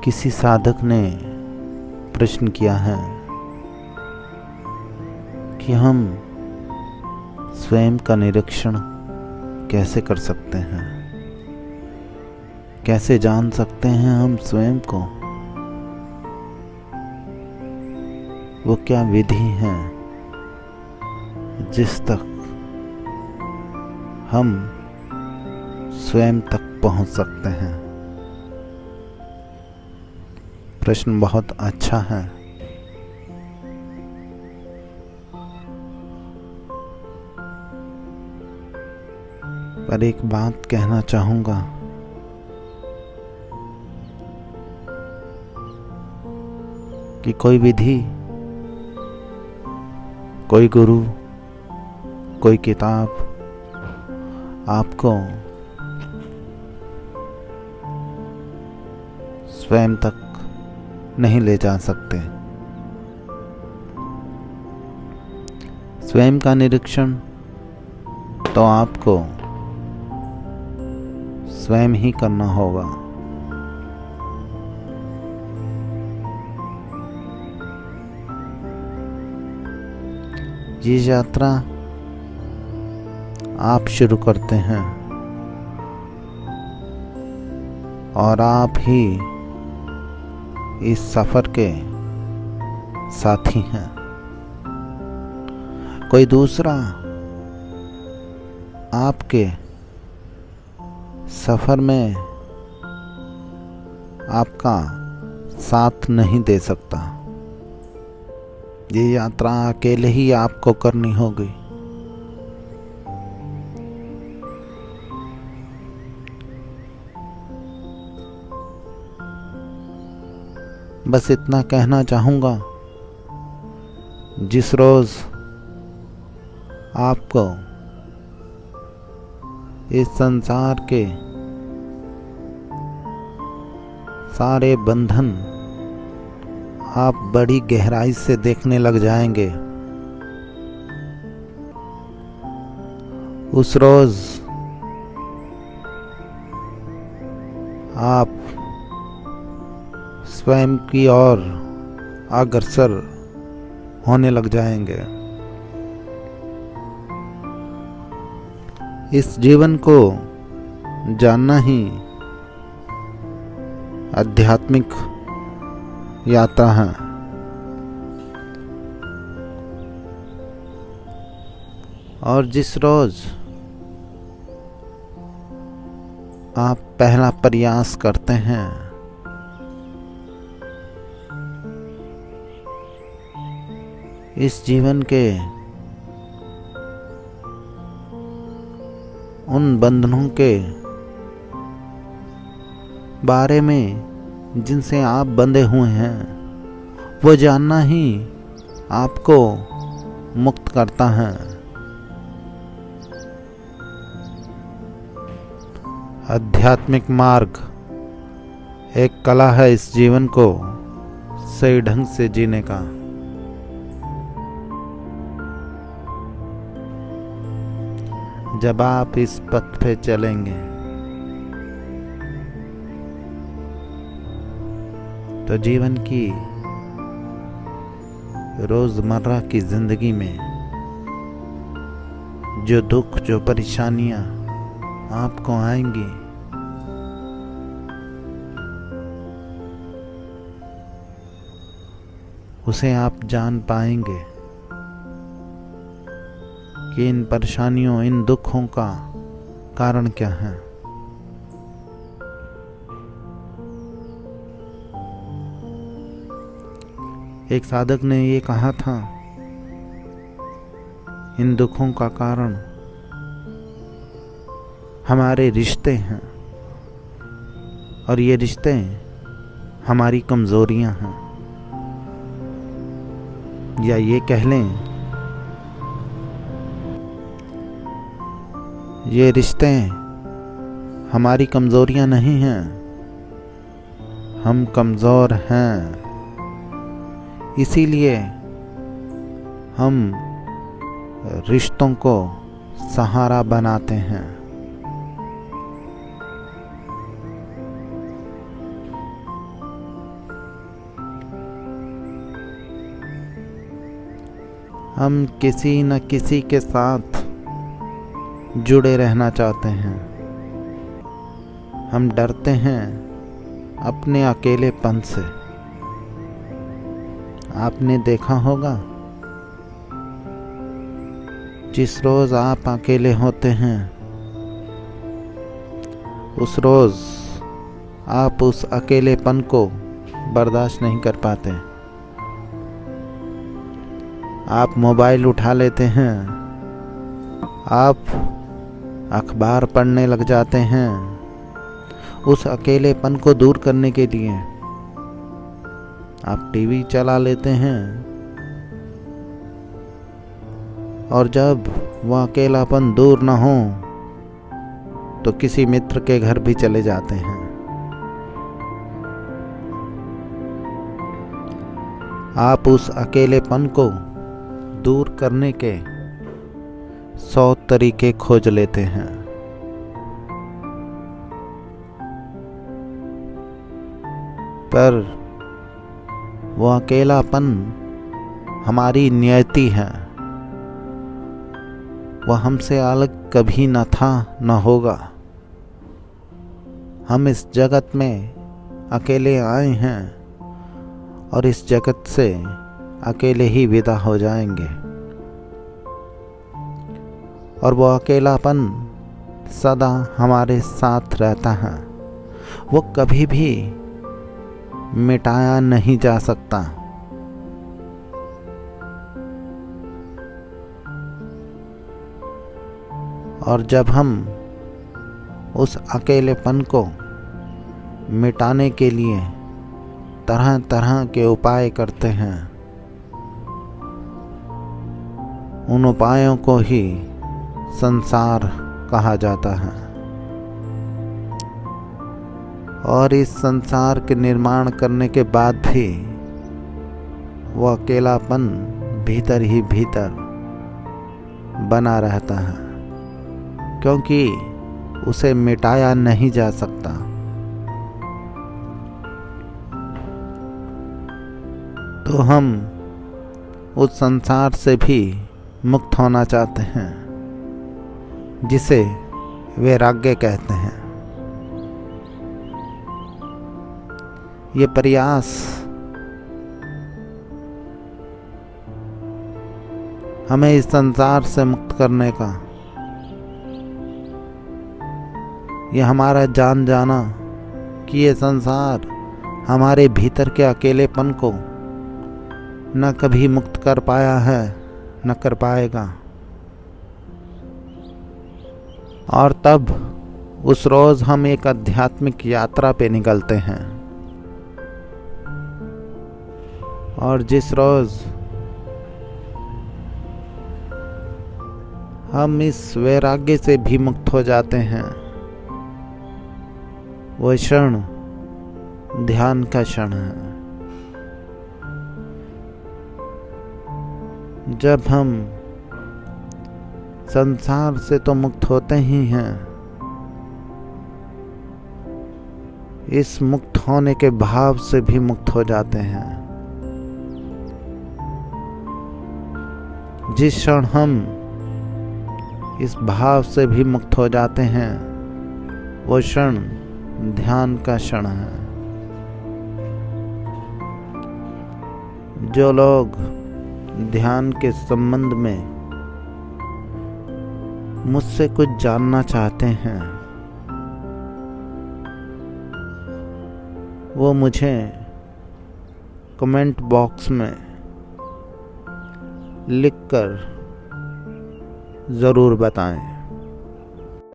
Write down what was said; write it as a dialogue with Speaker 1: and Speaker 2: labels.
Speaker 1: किसी साधक ने प्रश्न किया है कि हम स्वयं का निरीक्षण कैसे कर सकते हैं, कैसे जान सकते हैं हम स्वयं को। वो क्या विधि है जिस तक हम स्वयं तक पहुंच सकते हैं। प्रश्न बहुत अच्छा है। पर एक बात कहना चाहूँगा कि कोई विधि, कोई गुरु, कोई किताब आपको स्वयं तक नहीं ले जा सकते। स्वयं का निरीक्षण तो आपको स्वयं ही करना होगा। ये यात्रा आप शुरू करते हैं और आप ही इस सफर के साथी हैं। कोई दूसरा आपके सफर में आपका साथ नहीं दे सकता। ये यात्रा अकेले ही आपको करनी होगी। बस इतना कहना चाहूँगा, जिस रोज आपको इस संसार के सारे बंधन आप बड़ी गहराई से देखने लग जाएंगे, उस रोज आप स्वयं की ओर अग्रसर होने लग जाएंगे। इस जीवन को जानना ही आध्यात्मिक यात्रा है। और जिस रोज आप पहला प्रयास करते हैं, इस जीवन के उन बंधनों के बारे में जिनसे आप बंधे हुए हैं, वो जानना ही आपको मुक्त करता है। आध्यात्मिक मार्ग एक कला है इस जीवन को सही ढंग से जीने का। जब आप इस पथ पे चलेंगे तो जीवन की रोजमर्रा की जिंदगी में जो दुख, जो परेशानियां आपको आएंगी, उसे आप जान पाएंगे कि इन परेशानियों, इन दुखों का कारण क्या है। एक साधक ने ये कहा था, इन दुखों का कारण हमारे रिश्ते हैं और ये रिश्ते हमारी कमजोरियां हैं, या ये कह लें ये रिश्ते हमारी कमजोरियां नहीं हैं, हम कमजोर हैं। इसीलिए हम रिश्तों को सहारा बनाते हैं। हम किसी न किसी के साथ जुड़े रहना चाहते हैं। हम डरते हैं अपने अकेलेपन से। आपने देखा होगा, जिस रोज आप अकेले होते हैं उस रोज आप उस अकेलेपन को बर्दाश्त नहीं कर पाते। आप मोबाइल उठा लेते हैं, आप अखबार पढ़ने लग जाते हैं उस अकेलेपन को दूर करने के लिए। आप टीवी चला लेते हैं और जब वह अकेलापन दूर न हो तो किसी मित्र के घर भी चले जाते हैं। आप उस अकेलेपन को दूर करने के 100 तरीके खोज लेते हैं, पर वो अकेलापन हमारी नियति है। वह हमसे अलग कभी न था न होगा। हम इस जगत में अकेले आए हैं और इस जगत से अकेले ही विदा हो जाएंगे। और वो अकेलापन सदा हमारे साथ रहता है। वो कभी भी मिटाया नहीं जा सकता। और जब हम उस अकेलेपन को मिटाने के लिए तरह तरह के उपाय करते हैं, उन उपायों को ही संसार कहा जाता है। और इस संसार के निर्माण करने के बाद भी वो अकेलापन भीतर ही भीतर बना रहता है, क्योंकि उसे मिटाया नहीं जा सकता। तो हम उस संसार से भी मुक्त होना चाहते हैं, जिसे वैराग्य कहते हैं। ये प्रयास हमें इस संसार से मुक्त करने का, ये हमारा जान जाना कि ये संसार हमारे भीतर के अकेलेपन को न कभी मुक्त कर पाया है न कर पाएगा। और तब उस रोज हम एक आध्यात्मिक यात्रा पे निकलते हैं। और जिस रोज हम इस वैराग्य से भी मुक्त हो जाते हैं, वो क्षण ध्यान का क्षण है। जब हम संसार से तो मुक्त होते ही हैं, इस मुक्त होने के भाव से भी मुक्त हो जाते हैं। जिस क्षण हम इस भाव से भी मुक्त हो जाते हैं, वो क्षण ध्यान का क्षण है। जो लोग ध्यान के संबंध में मुझसे कुछ जानना चाहते हैं, वो मुझे कमेंट बॉक्स में लिखकर ज़रूर बताएं।